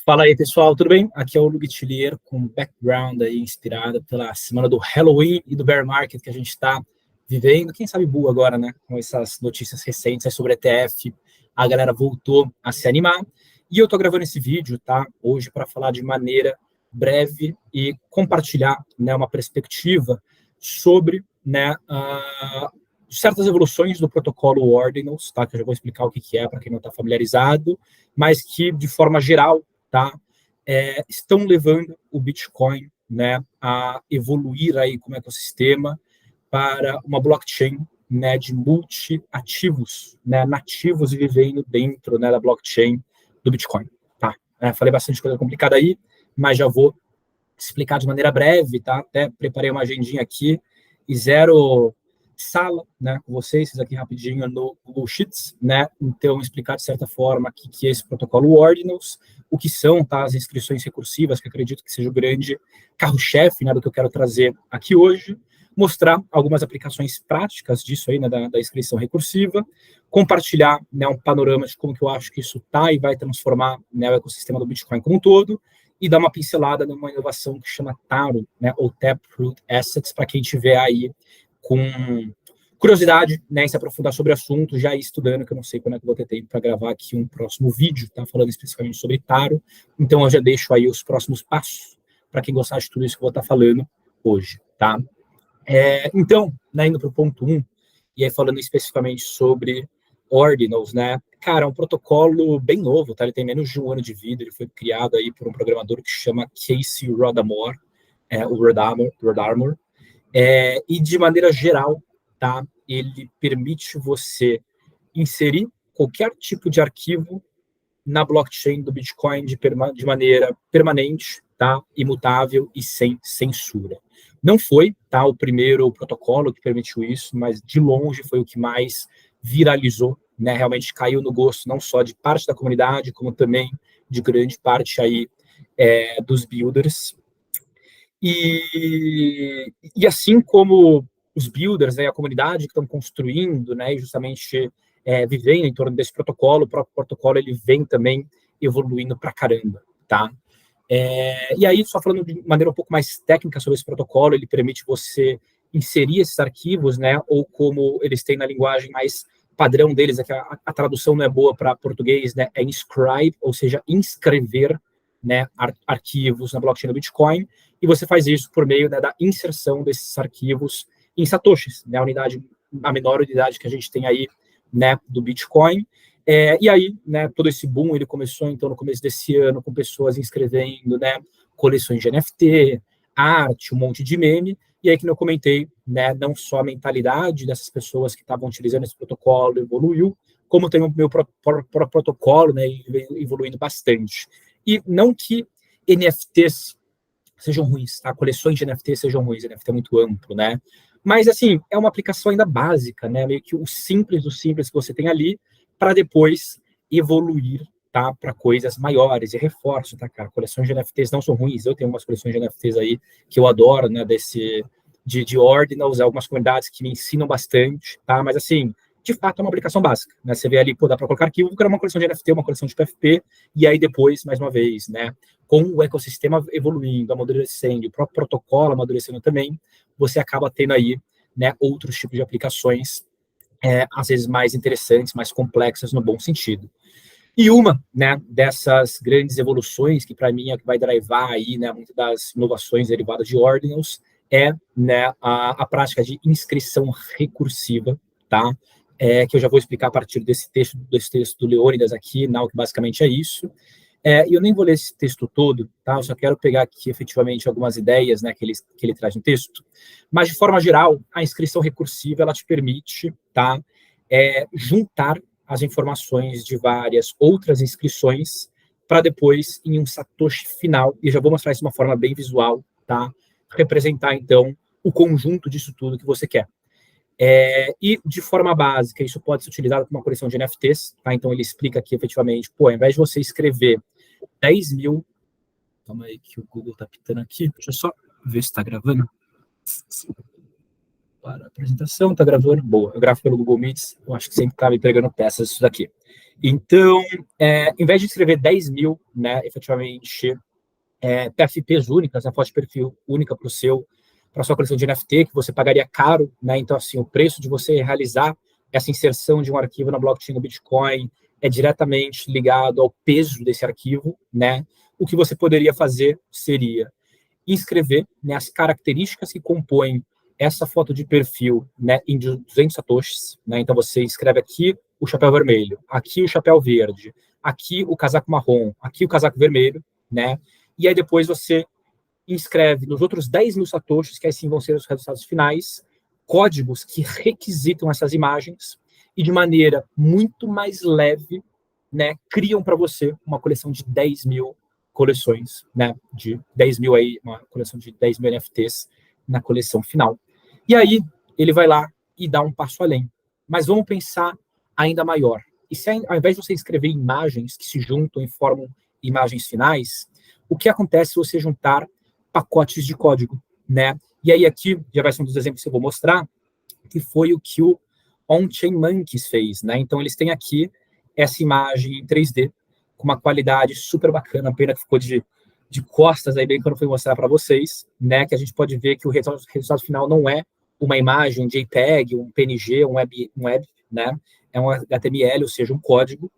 Fala aí, pessoal, tudo bem? Aqui é o Luigi Tilier, com background aí inspirado pela semana do Halloween e do Bear Market que a gente está vivendo. Quem sabe bull agora, né? Com essas notícias recentes aí sobre ETF, a galera voltou a se animar. E eu tô gravando esse vídeo, tá? Hoje para falar de maneira breve e compartilhar, né, uma perspectiva sobre, né, certas evoluções do protocolo Ordinals, tá? Que eu já vou explicar o que é para quem não está familiarizado, mas que de forma geral, tá? Estão levando o Bitcoin, né, a evoluir aí como ecossistema para uma blockchain, né, de multi-ativos, né, nativos e vivendo dentro, né, da blockchain do Bitcoin. Tá? Falei bastante coisa complicada aí, mas já vou explicar de maneira breve, tá? Até preparei uma agendinha aqui e zero sala, né, com vocês aqui rapidinho no Google Sheets, né? Então, explicar de certa forma o que é esse protocolo Ordinals, o que são, tá, as inscrições recursivas, que acredito que seja o grande carro-chefe, né, do que eu quero trazer aqui hoje, mostrar algumas aplicações práticas disso aí, né, da inscrição recursiva, compartilhar, né, um panorama de como que eu acho que isso tá e vai transformar, né, o ecossistema do Bitcoin como um todo, e dar uma pincelada numa inovação que chama Taro, né, ou Taproot Assets, para quem tiver aí com curiosidade, né, em se aprofundar sobre o assunto, já ir estudando, que eu não sei quando é que eu vou ter tempo para gravar aqui um próximo vídeo, tá, falando especificamente sobre Taro, então eu já deixo aí os próximos passos para quem gostar de tudo isso que eu vou estar falando hoje, tá? Então, né, indo para o ponto 1, e aí falando especificamente sobre Ordinals, né? Cara, é um protocolo bem novo, tá? Ele tem menos de um ano de vida, ele foi criado aí por um programador que chama Casey Rodamore, o Rodamore, e de maneira geral, tá? Ele permite você inserir qualquer tipo de arquivo na blockchain do Bitcoin de maneira permanente, tá? Imutável e sem censura. Não foi, tá, o primeiro protocolo que permitiu isso, mas de longe foi o que mais viralizou, né? Realmente caiu no gosto não só de parte da comunidade, como também de grande parte aí dos builders. E assim como os builders, né, a comunidade que estão construindo, né, e justamente vivendo em torno desse protocolo, o próprio protocolo ele vem também evoluindo pra caramba, tá? E aí, só falando de maneira um pouco mais técnica sobre esse protocolo, ele permite você inserir esses arquivos, né, ou como eles têm na linguagem mais padrão deles, é que a tradução não é boa para português, né, é inscribe, ou seja, inscrever, né, arquivos na blockchain do Bitcoin, e você faz isso por meio, né, da inserção desses arquivos em satoshis, né, a menor unidade que a gente tem aí, né, do Bitcoin. E aí, né, todo esse boom, ele começou, então, no começo desse ano, com pessoas inscrevendo, né, coleções de NFT, arte, um monte de meme, e aí que eu comentei, né, não só a mentalidade dessas pessoas que estavam utilizando esse protocolo evoluiu, como tem o meu próprio protocolo, né, evoluindo bastante. E não que NFTs sejam ruins, tá? Coleções de NFT sejam ruins, NFT é muito amplo, né? Mas, assim, é uma aplicação ainda básica, né? Meio que o simples que você tem ali, para depois evoluir, tá? Para coisas maiores. E reforço, tá, cara? Coleções de NFTs não são ruins. Eu tenho umas coleções de NFTs aí que eu adoro, né? De Ordinals, algumas comunidades que me ensinam bastante, tá? Mas, assim, de fato, é uma aplicação básica, né? Você vê ali, pô, dá para colocar arquivo, que era uma coleção de NFT, uma coleção de PFP, e aí depois, mais uma vez, né? Com o ecossistema evoluindo, amadurecendo, o próprio protocolo amadurecendo também, você acaba tendo aí, né, outros tipos de aplicações, às vezes mais interessantes, mais complexas no bom sentido. E uma, né, dessas grandes evoluções, que para mim é que vai drivar aí, né, muitas das inovações derivadas de Ordinals, né, a prática de inscrição recursiva, tá? Que eu já vou explicar a partir desse texto do Leônidas aqui, não, que basicamente é isso. E eu nem vou ler esse texto todo, tá? Eu só quero pegar aqui efetivamente algumas ideias, né, que ele traz no texto. Mas, de forma geral, a inscrição recursiva, ela te permite, tá, juntar as informações de várias outras inscrições para depois, em um satoshi final, e eu já vou mostrar isso de uma forma bem visual, tá? Representar, então, o conjunto disso tudo que você quer. E, de forma básica, isso pode ser utilizado para uma coleção de NFTs, tá? Então, ele explica aqui, efetivamente, pô, ao invés de você escrever 10 mil... Calma aí que o Google tá pitando aqui. Deixa eu só ver se está gravando. para a apresentação, tá gravando? Boa, eu gravo pelo Google Meets, eu acho que sempre tá me pegando peças isso daqui. Então, em vez de escrever 10 mil, né, efetivamente, PFPs únicas, a foto de perfil única para a sua coleção de NFT, que você pagaria caro, né? Então, assim, o preço de você realizar essa inserção de um arquivo na blockchain do Bitcoin é diretamente ligado ao peso desse arquivo, né? O que você poderia fazer seria inscrever, né, as características que compõem essa foto de perfil, né, em 200 satoshis, né? Então você escreve aqui o chapéu vermelho, aqui o chapéu verde, aqui o casaco marrom, aqui o casaco vermelho, né? E aí depois você inscreve nos outros 10 mil satoshis, que aí sim vão ser os resultados finais, códigos que requisitam essas imagens e de maneira muito mais leve, né, criam para você uma coleção de 10 mil coleções, né, de 10 mil aí, uma coleção de 10 mil NFTs na coleção final. E aí ele vai lá e dá um passo além. Mas vamos pensar ainda maior. E se ao invés de você escrever imagens que se juntam e formam imagens finais, o que acontece se você juntar pacotes de código, né? E aí aqui já vai ser um dos exemplos que eu vou mostrar, que foi o que o On-Chain Monkeys fez, né? Então eles têm aqui essa imagem em 3D com uma qualidade super bacana, pena que ficou de costas aí bem quando eu fui mostrar para vocês, né? Que a gente pode ver que o resultado final não é uma imagem, um JPEG, um PNG, um web, né? É um HTML, ou seja, um código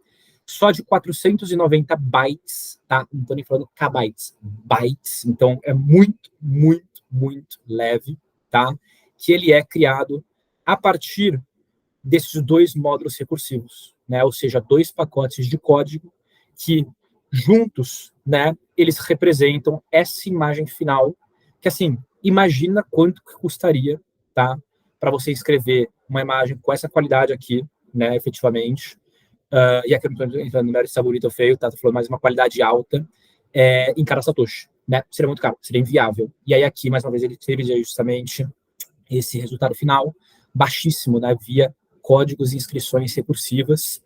só de 490 bytes, tá? Não estou nem falando kbytes, bytes. Então, é muito, muito, muito leve, tá? Que ele é criado a partir desses dois módulos recursivos, né? Ou seja, dois pacotes de código que, juntos, né, eles representam essa imagem final, que, assim, imagina quanto que custaria, tá? Para você escrever uma imagem com essa qualidade aqui, né, efetivamente. E aqui eu não estou entrando no mérito se é bonito ou feio, tá? Estou falando mais uma qualidade alta em cada satoshi, né? Seria muito caro, seria inviável. E aí aqui, mais uma vez, ele teve justamente esse resultado final baixíssimo, né? Via códigos e inscrições recursivas.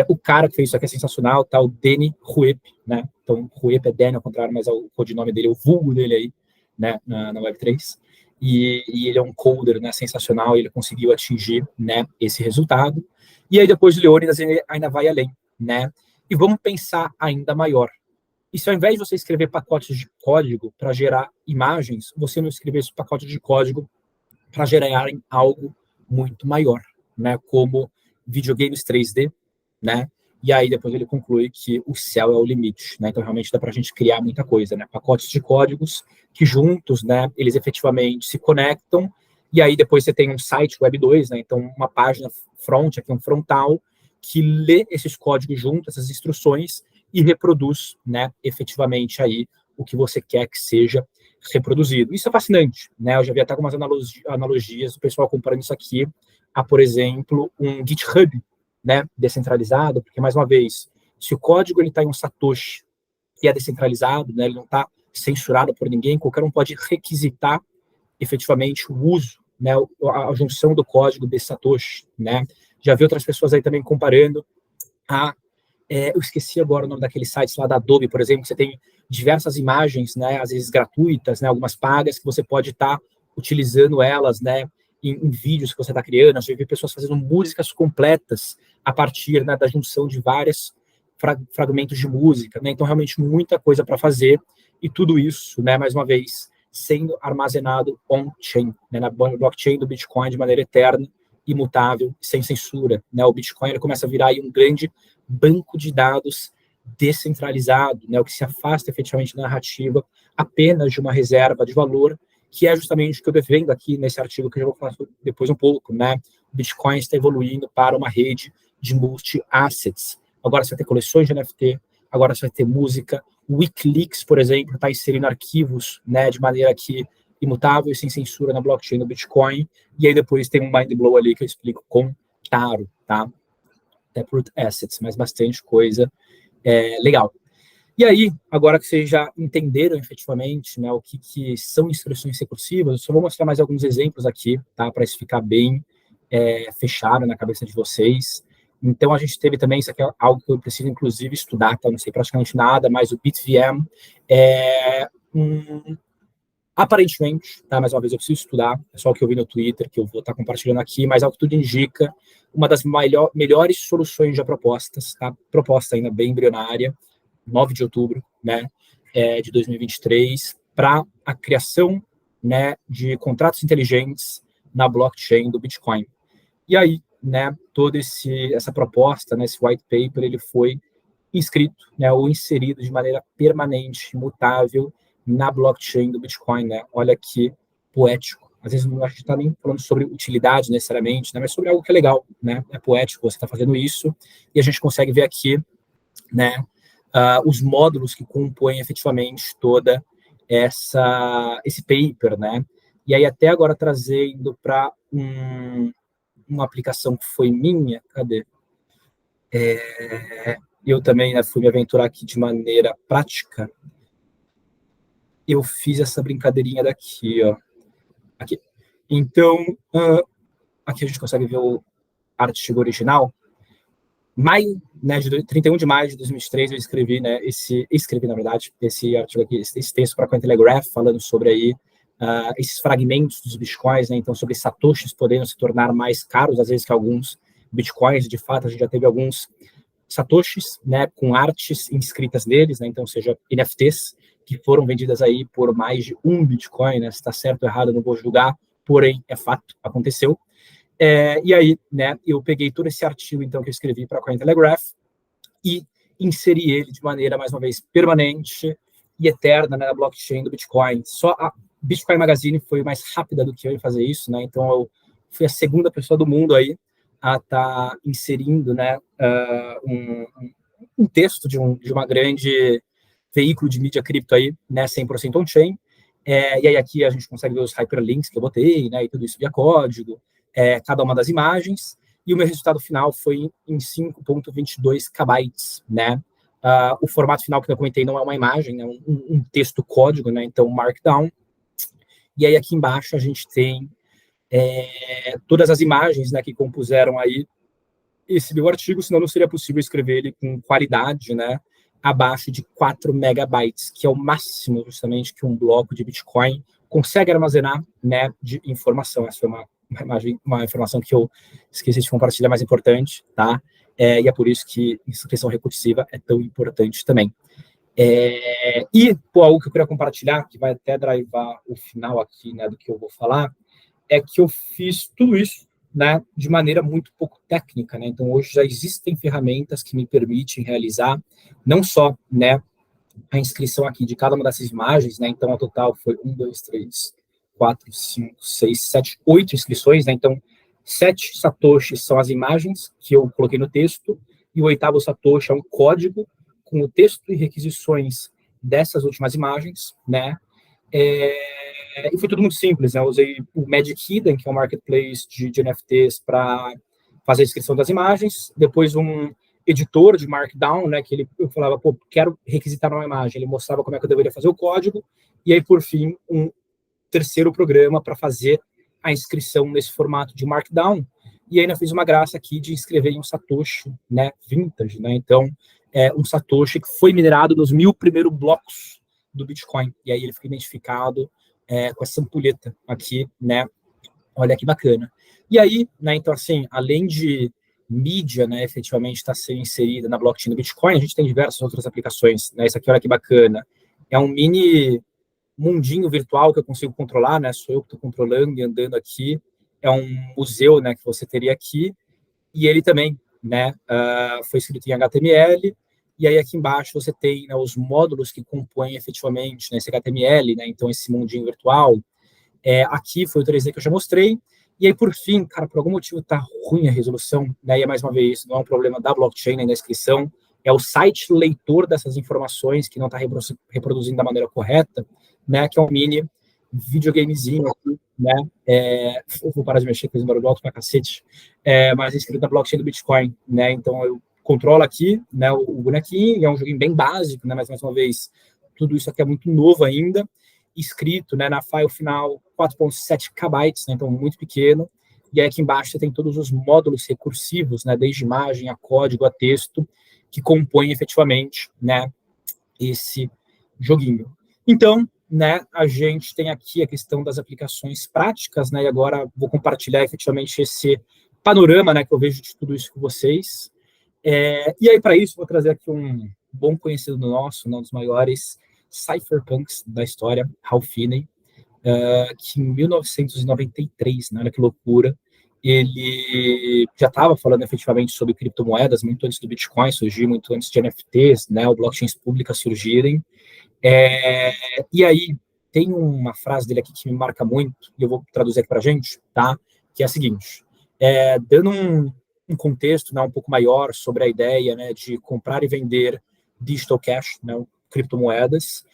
O cara que fez isso aqui é sensacional, tá? O Danny Huep, né? Então, Huep é Danny ao contrário, mas o codinome dele, o vulgo dele aí, né? Na Web3. E ele é um coder, né? Sensacional, ele conseguiu atingir, né? Esse resultado. E aí depois o Leônidas ainda vai além, né? E vamos pensar ainda maior. E se ao invés de você escrever pacotes de código para gerar imagens, você não escrever esse pacote de código para gerar algo muito maior, né? Como videogames 3D, né? E aí depois ele conclui que o céu é o limite, né? Então realmente dá para a gente criar muita coisa, né? Pacotes de códigos que juntos, né? Eles efetivamente se conectam. E aí depois você tem um site Web 2, né? Então uma página front, aqui um frontal, que lê esses códigos juntos, essas instruções, e reproduz, né, efetivamente aí o que você quer que seja reproduzido. Isso é fascinante, né? Eu já vi até algumas analogias, o pessoal comparando isso aqui a, por exemplo, um GitHub, né, descentralizado, porque, mais uma vez, se o código está em um Satoshi, que é descentralizado, né, ele não está censurado por ninguém, qualquer um pode requisitar efetivamente o uso, né, a junção do código desse Satoshi, né? Já vi outras pessoas aí também comparando eu esqueci agora o nome daqueles sites lá da Adobe, por exemplo, que você tem diversas imagens, né, às vezes gratuitas, né, algumas pagas, que você pode estar utilizando elas, né, em vídeos que você está criando. Eu já vi pessoas fazendo músicas completas a partir, né, da junção de vários fragmentos de música, né? Então, realmente, muita coisa para fazer, e tudo isso, né, mais uma vez, sendo armazenado on-chain, né, na blockchain do Bitcoin de maneira eterna, imutável, sem censura, né? O Bitcoin ele começa a virar aí um grande banco de dados descentralizado, né? O que se afasta efetivamente da narrativa apenas de uma reserva de valor, que é justamente o que eu defendo aqui nesse artigo, que eu já vou falar depois um pouco, né? O Bitcoin está evoluindo para uma rede de multi-assets. Agora você vai ter coleções de NFT, agora você vai ter música. O Wikileaks, por exemplo, está inserindo arquivos, né, de maneira que imutável e sem censura na blockchain do Bitcoin. E aí depois tem um mind blow ali que eu explico com Taro, tá? Taproot Assets, mas bastante coisa legal. E aí, agora que vocês já entenderam efetivamente, né, o que são inscrições recursivas, eu só vou mostrar mais alguns exemplos aqui, tá? Para isso ficar bem fechado na cabeça de vocês. Então, a gente teve também, isso aqui é algo que eu preciso, inclusive, estudar, tá? Eu não sei praticamente nada, mas o BitVM é Aparentemente, tá, mais uma vez eu preciso estudar, é só o que eu vi no Twitter, que eu vou estar compartilhando aqui, mas ao que tudo indica, uma das melhores soluções já propostas, tá, proposta ainda bem embrionária, 9 de outubro, né, de 2023, para a criação, né, de contratos inteligentes na blockchain do Bitcoin. E aí, né, toda essa proposta, né, esse white paper, ele foi inscrito, né, ou inserido de maneira permanente, imutável, na blockchain do Bitcoin, né? Olha que poético. Às vezes a gente está nem falando sobre utilidade necessariamente, né? Mas sobre algo que é legal, né? É poético, você está fazendo isso, e a gente consegue ver aqui, né, os módulos que compõem efetivamente toda esse paper, né? E aí até agora trazendo para uma aplicação que foi minha, cadê? Eu também, né, fui me aventurar aqui de maneira prática. Eu fiz essa brincadeirinha daqui, ó. Aqui. Então, aqui a gente consegue ver o artigo original. Maio, né, 31 de maio de 2023, eu escrevi, né, na verdade, esse artigo aqui, esse texto para a Cointelegraph, falando sobre aí esses fragmentos dos bitcoins, né, então sobre satoshis podendo se tornar mais caros, às vezes, que alguns bitcoins. De fato, a gente já teve alguns satoshis, né, com artes inscritas neles, né, então, ou seja, NFTs, que foram vendidas aí por mais de um Bitcoin, né? Se está certo ou errado, eu não vou julgar, porém, é fato, aconteceu. E aí, né, eu peguei todo esse artigo, então, que eu escrevi para a Cointelegraph e inseri ele de maneira, mais uma vez, permanente e eterna, né, na blockchain do Bitcoin. Só a Bitcoin Magazine foi mais rápida do que eu em fazer isso, né? Então, eu fui a segunda pessoa do mundo aí a estar inserindo, né, um texto de uma grande veículo de mídia cripto aí, né, 100% on-chain, e aí aqui a gente consegue ver os hyperlinks que eu botei, né, e tudo isso via código, cada uma das imagens, e o meu resultado final foi em 5.22 KB, né, o formato final que eu comentei não é uma imagem, é um texto código, né, então Markdown, e aí aqui embaixo a gente tem todas as imagens, né, que compuseram aí esse meu artigo, senão não seria possível escrever ele com qualidade, né, abaixo de 4 megabytes, que é o máximo, justamente, que um bloco de Bitcoin consegue armazenar, né, de informação. Essa foi uma informação que eu esqueci de compartilhar, mais importante, tá? E é por isso que inscrição recursiva é tão importante também. E, algo que eu queria compartilhar, que vai até drivar o final aqui, né, do que eu vou falar, é que eu fiz tudo isso, né, de maneira muito pouco técnica, né? Então, hoje já existem ferramentas que me permitem realizar não só, né, a inscrição aqui de cada uma dessas imagens, né? Então, a total foi 1, 2, 3, 4, 5, 6, 7, 8 inscrições, né? Então, 7 satoshis são as imagens que eu coloquei no texto, e o 8º satoshi é um código com o texto e requisições dessas últimas imagens, né? E foi tudo muito simples, né? Eu usei o Magic Eden, que é um marketplace de NFTs, para fazer a inscrição das imagens. Depois um editor de Markdown, né? Que eu falava, pô, quero requisitar uma imagem. Ele mostrava como é que eu deveria fazer o código. E aí, por fim, um terceiro programa para fazer a inscrição nesse formato de Markdown. E ainda fiz uma graça aqui de escrever em um Satoshi, né? Vintage, né? Então, um Satoshi que foi minerado nos 1000 primeiros blocos do Bitcoin. E aí ele fica identificado com essa ampulheta aqui, né? Olha que bacana. E aí, né, então, assim, além de mídia, né, efetivamente está sendo inserida na blockchain do Bitcoin, a gente tem diversas outras aplicações, né? Isso aqui, olha que bacana. É um mini mundinho virtual que eu consigo controlar, né? Sou eu que estou controlando e andando aqui. É um museu, né, que você teria aqui. E ele também, né, foi escrito em HTML. E aí aqui embaixo você tem, né, os módulos que compõem efetivamente, né, esse HTML, né, então esse mundinho virtual. Aqui foi o 3D que eu já mostrei. E aí, por fim, cara, por algum motivo está ruim a resolução, né, e mais uma vez, não é um problema da blockchain nem da inscrição, é o site leitor dessas informações que não está reproduzindo da maneira correta, né, que é um mini videogamezinho aqui, né, eu vou parar de mexer com esse barulho alto pra cacete, mas é escrito na blockchain do Bitcoin, né, então eu controlo aqui, né, o bonequinho, é um joguinho bem básico, né, mas mais uma vez, tudo isso aqui é muito novo ainda, escrito, né, na file final 4.7 KB, né, então muito pequeno, e aí aqui embaixo você tem todos os módulos recursivos, né, desde imagem a código a texto, que compõem efetivamente, né, esse joguinho. Então, né, a gente tem aqui a questão das aplicações práticas, né, e agora vou compartilhar efetivamente esse panorama, né, que eu vejo de tudo isso com vocês. E aí, para isso, vou trazer aqui um bom conhecido nosso, um dos maiores cypherpunks da história, Hal Finney, que em 1993, né, olha que loucura, ele já estava falando efetivamente sobre criptomoedas muito antes do Bitcoin surgir, muito antes de NFTs, né, ou blockchains públicas surgirem. E aí, tem uma frase dele aqui que me marca muito, e eu vou traduzir aqui para a gente, tá? Que é a seguinte, dando um contexto, né, um pouco maior sobre a ideia, né, de comprar e vender digital cash, né, criptomoedas,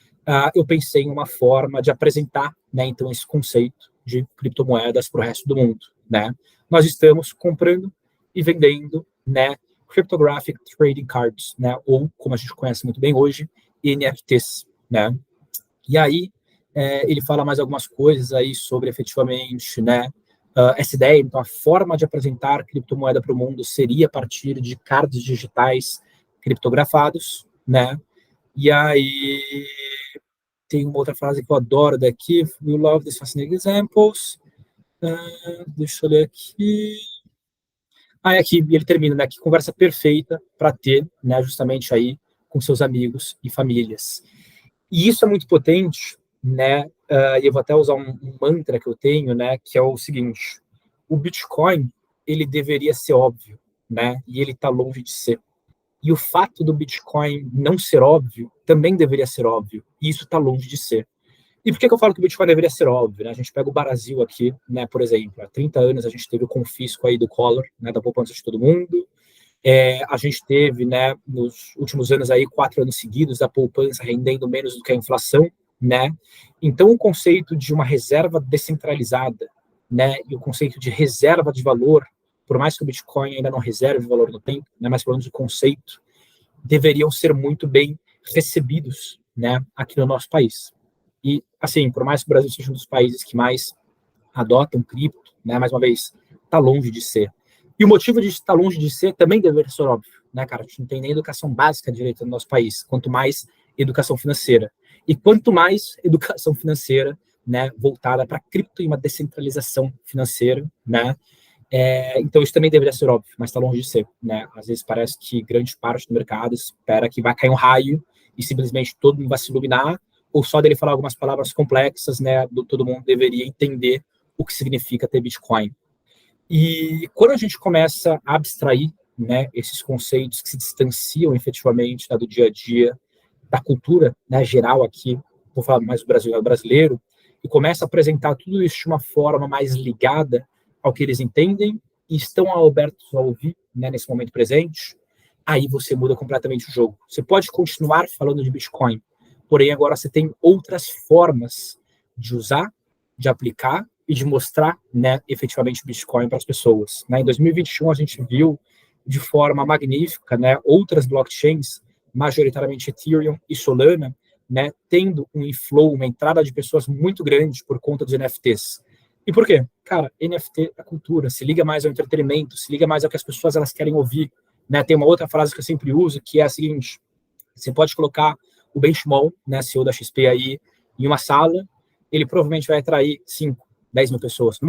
eu pensei em uma forma de apresentar, né, então, esse conceito de criptomoedas para o resto do mundo, né? Nós estamos comprando e vendendo, né, cryptographic trading cards, né, ou como a gente conhece muito bem hoje, NFTs, né? E aí ele fala mais algumas coisas aí sobre efetivamente, né, essa ideia. Então, a forma de apresentar criptomoeda para o mundo seria a partir de cards digitais criptografados, né? E aí tem uma outra frase que eu adoro daqui, we love these fascinating examples. Deixa eu ler aqui. Aqui ele termina, né? Que conversa perfeita para ter, né? Justamente aí com seus amigos e famílias. E isso é muito potente, né? E eu vou até usar um mantra que eu tenho, né? Que é o seguinte: o Bitcoin ele deveria ser óbvio, né? E ele está longe de ser. E o fato do Bitcoin não ser óbvio também deveria ser óbvio. E isso está longe de ser. E por que eu falo que o Bitcoin deveria ser óbvio? Né? A gente pega o Brasil aqui, né? Por exemplo, há 30 anos a gente teve o confisco aí do Collor, né? Da poupança de todo mundo. A gente teve, né, nos últimos anos aí, 4 anos seguidos, a poupança rendendo menos do que a inflação, né? Então, o conceito de uma reserva descentralizada, né, e o conceito de reserva de valor, por mais que o Bitcoin ainda não reserve valor no tempo, né, mas pelo menos o conceito, deveriam ser muito bem recebidos, né, aqui no nosso país. E, assim, por mais que o Brasil seja um dos países que mais adotam cripto, né, mais uma vez, está longe de ser. E o motivo de estar longe de ser também deveria ser óbvio, né, cara? A gente não tem nem educação básica direito no nosso país, quanto mais educação financeira. E quanto mais educação financeira, né, voltada para cripto e uma descentralização financeira, né? Então isso também deveria ser óbvio, mas está longe de ser, né? Às vezes parece que grande parte do mercado espera que vai cair um raio e simplesmente todo mundo vai se iluminar, ou só dele falar algumas palavras complexas, né, todo mundo deveria entender o que significa ter Bitcoin. E quando a gente começa a abstrair, né, esses conceitos que se distanciam efetivamente, né, do dia a dia, da cultura, né, geral aqui, vou falar mais do Brasil, brasileiro, e começa a apresentar tudo isso de uma forma mais ligada ao que eles entendem e estão abertos a ouvir, né, nesse momento presente, aí você muda completamente o jogo. Você pode continuar falando de Bitcoin, porém agora você tem outras formas de usar, de aplicar e de mostrar, né, efetivamente o Bitcoin para as pessoas. Né? Em 2021 a gente viu de forma magnífica, né, outras blockchains, majoritariamente Ethereum e Solana, né, tendo um inflow, uma entrada de pessoas muito grande por conta dos NFTs. E por quê? Cara, NFT é cultura, se liga mais ao entretenimento, se liga mais ao que as pessoas elas querem ouvir. Né? Tem uma outra frase que eu sempre uso, que é a seguinte: você pode colocar o Ben Schmall, né, CEO da XP aí, em uma sala, ele provavelmente vai atrair 5, 10 mil pessoas, no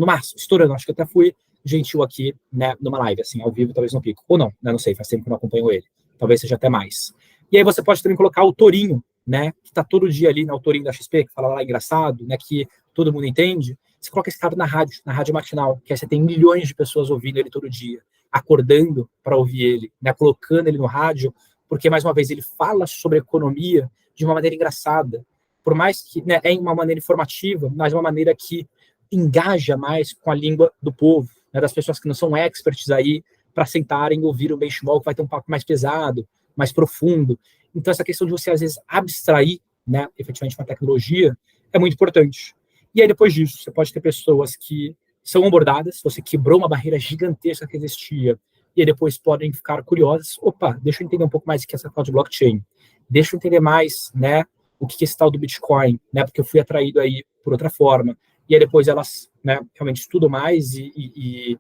máximo, estourando. Acho que até fui gentil aqui, né, numa live, assim, ao vivo, talvez no pico. Ou não, né, não sei, faz tempo que eu não acompanho ele. Talvez seja até mais. E aí você pode também colocar o Torinho, né, que tá todo dia ali, né, o Torinho da XP, que fala lá engraçado, né, que todo mundo entende. Você coloca esse cara na rádio matinal, que aí você tem milhões de pessoas ouvindo ele todo dia, acordando para ouvir ele, né, colocando ele no rádio, porque, mais uma vez, ele fala sobre economia de uma maneira engraçada, por mais que, né, é uma maneira informativa, mas uma maneira que engaja mais com a língua do povo, né, das pessoas que não são experts aí, para sentarem e ouvir o Ben Schmall, que vai ter um papo mais pesado, mais profundo. Então, essa questão de você, às vezes, abstrair, né, efetivamente uma tecnologia, é muito importante. E aí, depois disso, você pode ter pessoas que são abordadas, você quebrou uma barreira gigantesca que existia, e aí depois podem ficar curiosas. Opa, deixa eu entender um pouco mais o que é essa tal de blockchain. Deixa eu entender mais, né, o que é esse tal do Bitcoin, né, porque eu fui atraído aí por outra forma. E aí depois elas, né, realmente estudam mais e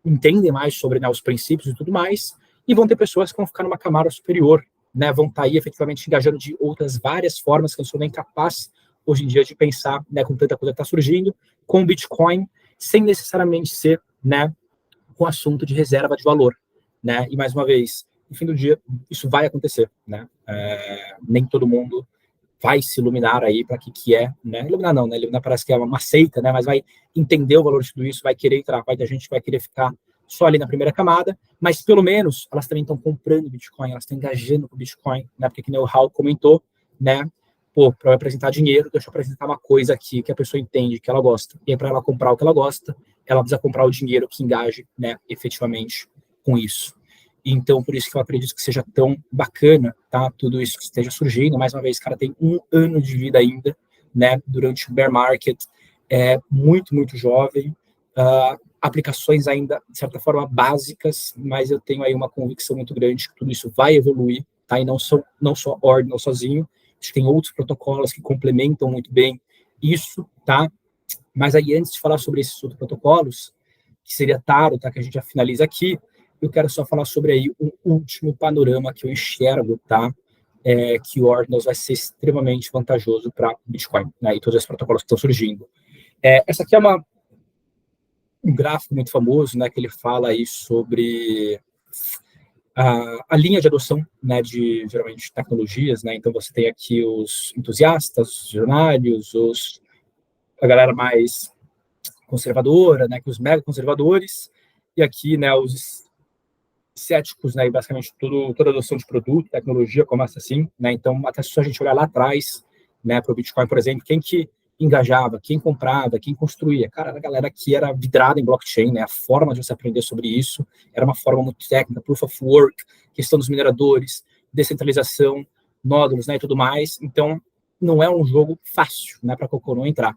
entendem mais sobre, né, os princípios e tudo mais, e vão ter pessoas que vão ficar numa camada superior, né, vão estar aí efetivamente engajando de outras várias formas que eu não sou nem capaz hoje em dia, de pensar, né, com tanta coisa que está surgindo, com o Bitcoin, sem necessariamente ser, né, com assunto de reserva de valor, né? E mais uma vez, no fim do dia, isso vai acontecer, né? Nem todo mundo vai se iluminar aí para que é, né? Iluminar não, né? Iluminar parece que é uma seita, né? Mas vai entender o valor de tudo isso, vai querer entrar, vai ter gente que vai querer ficar só ali na primeira camada, mas pelo menos elas também estão comprando Bitcoin, elas estão engajando com o Bitcoin, né? Porque que nem o Raul comentou, né? Pô, para eu apresentar dinheiro, deixa eu apresentar uma coisa aqui que a pessoa entende, que ela gosta. E aí, para ela comprar o que ela gosta, ela precisa comprar o dinheiro que engaje, né, efetivamente com isso. Então, por isso que eu acredito que seja tão bacana, tá? Tudo isso que esteja surgindo. Mais uma vez, cara, tem 1 ano de vida ainda, né? Durante o bear market, é muito, muito jovem. Aplicações ainda, de certa forma, básicas, mas eu tenho aí uma convicção muito grande que tudo isso vai evoluir, tá? E não só Ordinal sozinho. Acho que tem outros protocolos que complementam muito bem isso, tá? Mas aí, antes de falar sobre esses outros protocolos, que seria Taro, tá? Que a gente já finaliza aqui, eu quero só falar sobre aí um último panorama que eu enxergo, tá? Que o Ordinals vai ser extremamente vantajoso para o Bitcoin, né? E todos os protocolos que estão surgindo. Essa aqui é um gráfico muito famoso, né? Que ele fala aí sobre a linha de adoção, né, de geralmente tecnologias, né? Então você tem aqui os entusiastas, os visionários, a galera mais conservadora, né, que os mega conservadores, e aqui, né, os céticos, né, e basicamente toda adoção de produto, tecnologia começa assim, né? Então até se a gente olhar lá atrás, né, para o Bitcoin, por exemplo, quem que engajava, quem comprava, quem construía, cara, a galera que era vidrada em blockchain, né, a forma de você aprender sobre isso era uma forma muito técnica, proof of work, questão dos mineradores, descentralização, nódulos, né, e tudo mais. Então não é um jogo fácil, né, para qualquer um entrar.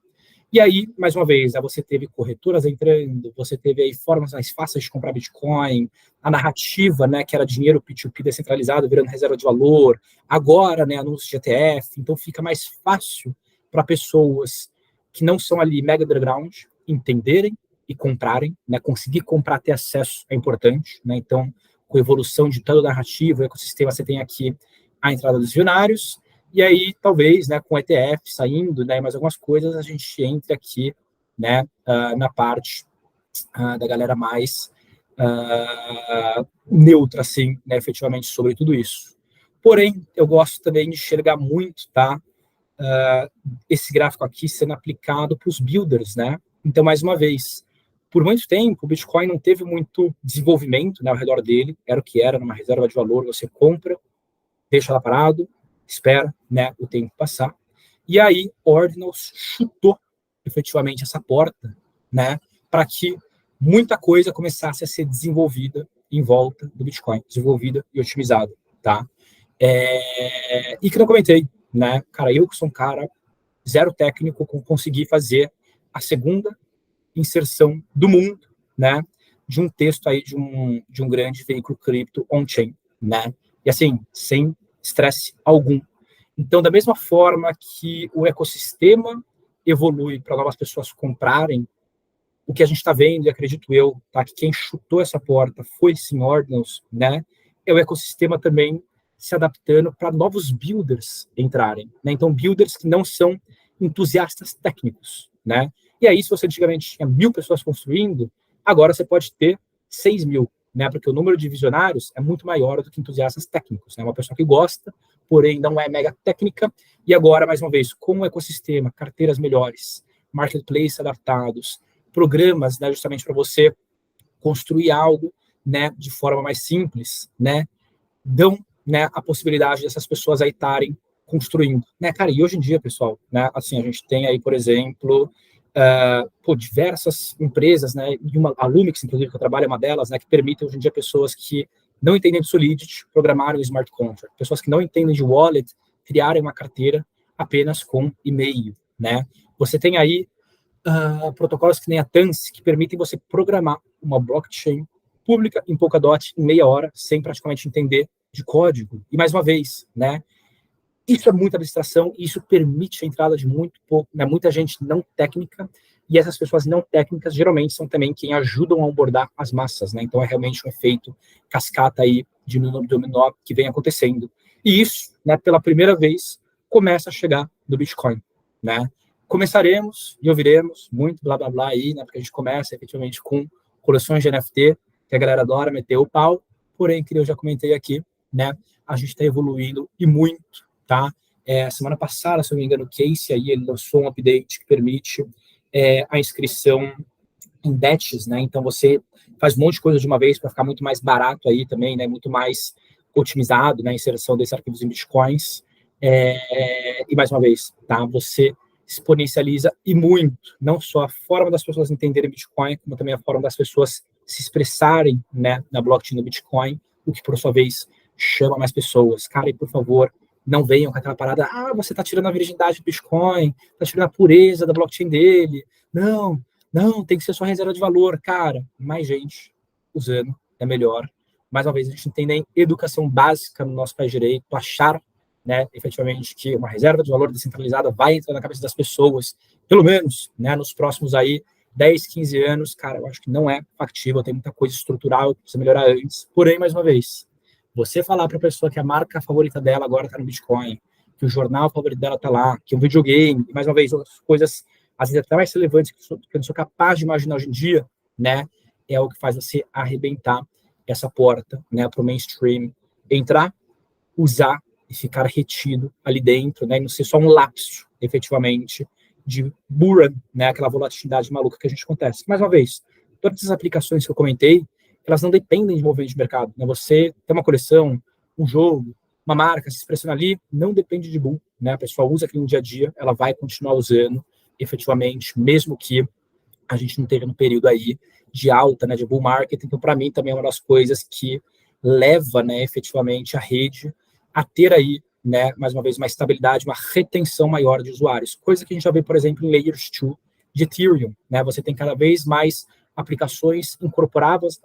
E aí, mais uma vez, né, você teve corretoras entrando, você teve aí formas mais fáceis de comprar Bitcoin, a narrativa, né, que era dinheiro P2P descentralizado virando reserva de valor, agora, né, anúncio de ETF, então fica mais fácil para pessoas que não são ali mega underground entenderem e comprarem, né, conseguir comprar, ter acesso é importante, né, então com a evolução de toda a narrativa, o ecossistema, você tem aqui a entrada dos visionários, e aí talvez, né, com o ETF saindo, né, mais algumas coisas, a gente entre aqui, né, na parte da galera mais neutra, assim, né, efetivamente sobre tudo isso. Porém, eu gosto também de enxergar muito, tá, esse gráfico aqui sendo aplicado para os builders, né? Então, mais uma vez, por muito tempo, o Bitcoin não teve muito desenvolvimento, né, ao redor dele, era o que era, numa reserva de valor, você compra, deixa lá parado, espera, né, o tempo passar, e aí Ordinals chutou efetivamente essa porta, né, para que muita coisa começasse a ser desenvolvida em volta do Bitcoin, desenvolvida e otimizada, tá? E que não comentei, né, cara, eu que sou um cara zero técnico, consegui fazer a segunda inserção do mundo, né, de um texto aí de um grande veículo cripto on-chain, né, e assim, sem estresse algum. Então, da mesma forma que o ecossistema evolui para novas pessoas comprarem, o que a gente está vendo, e acredito eu, tá, que quem chutou essa porta foi sim Ordinals, né, é o ecossistema também se adaptando para novos builders entrarem, né? Então, builders que não são entusiastas técnicos, né? E aí, se você antigamente tinha 1.000 pessoas construindo, agora você pode ter 6.000, né? Porque o número de visionários é muito maior do que entusiastas técnicos, né? Uma pessoa que gosta, porém não é mega técnica, e agora, mais uma vez, com o ecossistema, carteiras melhores, marketplace adaptados, programas, né, justamente para você construir algo, né, de forma mais simples, né, dão, né, a possibilidade dessas pessoas aí estarem construindo, né, cara, e hoje em dia, pessoal, né, assim, a gente tem aí, por exemplo, diversas empresas, né, e a Lumix, inclusive, que eu trabalho, é uma delas, né, que permitem hoje em dia pessoas que não entendem de Solidity programarem o smart contract, pessoas que não entendem de wallet criarem uma carteira apenas com e-mail, né, você tem aí protocolos que nem a TANS, que permitem você programar uma blockchain pública em Polkadot em meia hora, sem praticamente entender de código. E mais uma vez, né, isso é muita abstração, e isso permite a entrada de muita gente não técnica, e essas pessoas não técnicas geralmente são também quem ajudam a abordar as massas, né? Então é realmente um efeito cascata aí de dominó que vem acontecendo. E isso, né, pela primeira vez, começa a chegar no Bitcoin, né? Começaremos e ouviremos muito blá blá blá aí, né? Porque a gente começa efetivamente com coleções de NFT, que a galera adora meter o pau, porém, que eu já comentei aqui, né? A gente está evoluindo e muito, tá? Semana passada, se eu não me engano, o Casey aí, ele lançou um update que permite a inscrição em batches, né? Então você faz um monte de coisa de uma vez para ficar muito mais barato aí também, né? Muito mais otimizado, né? A inserção desses arquivos em bitcoins. E mais uma vez, tá? Você exponencializa e muito, não só a forma das pessoas entenderem Bitcoin, como também a forma das pessoas se expressarem, né, na blockchain do Bitcoin, o que por sua vez chama mais pessoas. Cara, e por favor, não venham com aquela parada, você está tirando a virgindade do Bitcoin, está tirando a pureza da blockchain dele. Não, tem que ser só reserva de valor. Cara, mais gente usando é melhor. Mais uma vez, a gente entende a educação básica no nosso país de direito, achar, né, efetivamente, que uma reserva de valor descentralizada vai entrar na cabeça das pessoas, pelo menos, né, nos próximos aí 10, 15 anos, cara, eu acho que não é factível, tem muita coisa estrutural que precisa melhorar antes. Porém, mais uma vez, você falar para a pessoa que a marca favorita dela agora está no Bitcoin, que o jornal favorito dela está lá, que o videogame, e mais uma vez, outras coisas, às vezes até mais relevantes que eu não sou capaz de imaginar hoje em dia, né, é o que faz você arrebentar essa porta, né, para o mainstream entrar, usar e ficar retido ali dentro, né, e não ser só um lapso, efetivamente, de Buran, né, aquela volatilidade maluca que a gente acontece. Mais uma vez, todas as aplicações que eu comentei, elas não dependem de movimento de mercado, né, você tem uma coleção, um jogo, uma marca se expressando ali, não depende de bull, né, a pessoa usa aquilo no dia a dia, ela vai continuar usando, efetivamente, mesmo que a gente não esteja no período aí de alta, né, de bull market. Então, para mim, também é uma das coisas que leva, né, efetivamente a rede a ter aí, né, mais uma vez, uma estabilidade, uma retenção maior de usuários. Coisa que a gente já vê, por exemplo, em Layers 2 de Ethereum, né, você tem cada vez mais aplicações incorporadas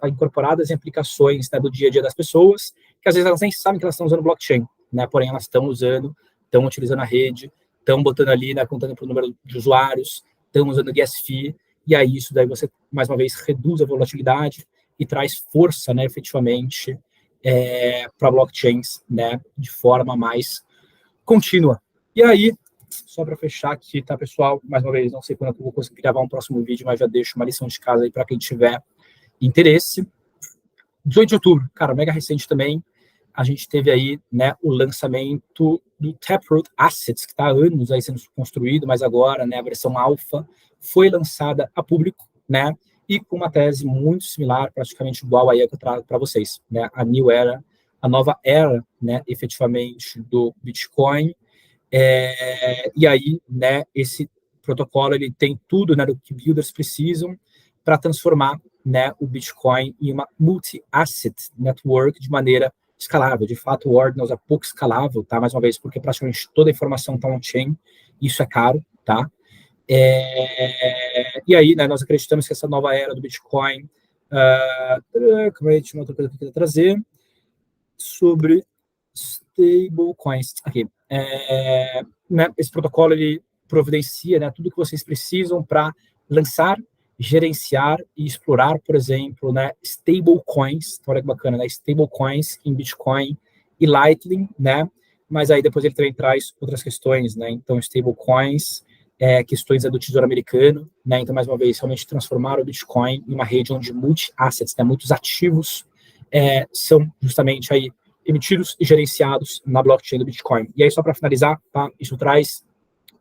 em aplicações, né, do dia a dia das pessoas, que às vezes elas nem sabem que elas estão usando blockchain, né, porém elas estão usando, estão utilizando a rede, estão botando ali, né, contando para o número de usuários, estão usando gas fee, e aí isso daí você, mais uma vez, reduz a volatilidade e traz força, né, efetivamente, para blockchains, né, de forma mais contínua. E aí, só para fechar aqui, tá, pessoal? Mais uma vez, não sei quando eu vou conseguir gravar um próximo vídeo, mas já deixo uma lição de casa aí para quem tiver interesse. 18 de outubro, cara, mega recente também, a gente teve aí, né, o lançamento do Taproot Assets, que está há anos aí sendo construído, mas agora, né, a versão alfa foi lançada a público, né, e com uma tese muito similar, praticamente igual aí a que eu trago para vocês, né, a New Era, a nova era, né, efetivamente do Bitcoin, e aí, né, esse protocolo, ele tem tudo, né, do que builders precisam para transformar, né, o Bitcoin em uma multi-asset network de maneira escalável. De fato, o Ordinals é pouco escalável, tá? Mais uma vez, porque praticamente toda a informação está on-chain, isso é caro, tá? E aí, né, nós acreditamos que essa nova era do Bitcoin, como é que tinha outra coisa que eu queria trazer, sobre stablecoins, aqui. Né, esse protocolo, ele providencia, né, tudo que vocês precisam para lançar, gerenciar e explorar, por exemplo, né, stablecoins, olha que bacana, né, stablecoins em Bitcoin e Lightning, né, mas aí depois ele também traz outras questões, né, então stablecoins, questões do Tesouro Americano, né, então mais uma vez, realmente transformar o Bitcoin em uma rede onde multi-assets, né, muitos ativos são justamente aí emitidos e gerenciados na blockchain do Bitcoin. E aí, só para finalizar, tá, isso traz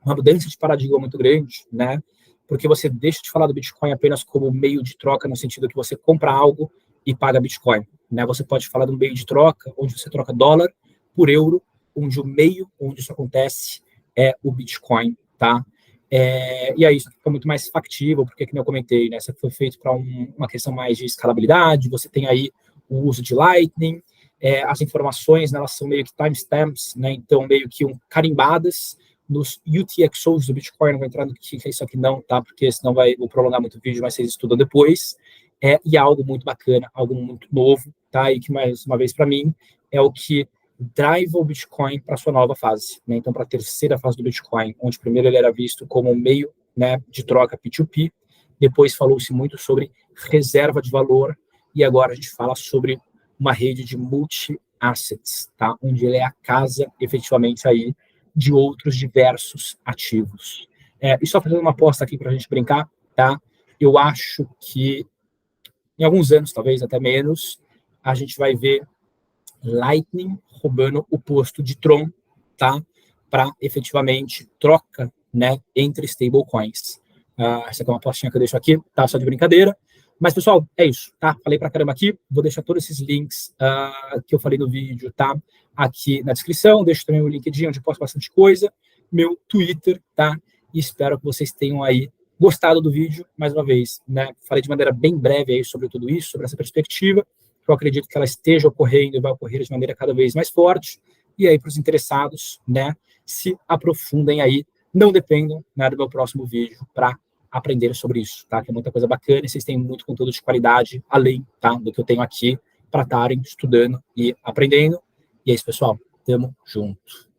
uma mudança de paradigma muito grande, né? Porque você deixa de falar do Bitcoin apenas como meio de troca, no sentido que você compra algo e paga Bitcoin, né? Você pode falar de um meio de troca, onde você troca dólar por euro, onde o meio onde isso acontece é o Bitcoin, tá? E aí isso fica muito mais factível, porque, como eu comentei, né? Isso foi feito para uma questão mais de escalabilidade, você tem aí o uso de Lightning, as informações, né, elas são meio que timestamps, né, então meio que carimbadas nos UTXOs do Bitcoin. Não vou entrar no que é isso aqui não, tá, porque senão vou prolongar muito o vídeo, mas vocês estudam depois, e é algo muito bacana, algo muito novo, tá, e que, mais uma vez, para mim, é o que drive o Bitcoin para a sua nova fase, né, então para a terceira fase do Bitcoin, onde primeiro ele era visto como um meio, né, de troca P2P, depois falou-se muito sobre reserva de valor, e agora a gente fala sobre uma rede de multi-assets, tá? Onde ele é a casa, efetivamente, aí de outros diversos ativos. E só fazendo uma aposta aqui para a gente brincar, tá? Eu acho que em alguns anos, talvez até menos, a gente vai ver Lightning roubando o posto de Tron, tá? Para efetivamente troca, né, entre stablecoins. Essa aqui é uma apostinha que eu deixo aqui, tá? Só de brincadeira. Mas, pessoal, é isso, tá? Falei pra caramba aqui. Vou deixar todos esses links que eu falei no vídeo, tá? Aqui na descrição. Deixo também o LinkedIn, onde eu posto bastante coisa. Meu Twitter, tá? E espero que vocês tenham aí gostado do vídeo, mais uma vez, né? Falei de maneira bem breve aí sobre tudo isso, sobre essa perspectiva. Eu acredito que ela esteja ocorrendo e vai ocorrer de maneira cada vez mais forte. E aí, para os interessados, né, se aprofundem aí. Não dependam, né, do meu próximo vídeo para aprender sobre isso, tá? Que é muita coisa bacana e vocês têm muito conteúdo de qualidade, além, tá, do que eu tenho aqui, para estarem estudando e aprendendo. E é isso, pessoal. Tamo junto.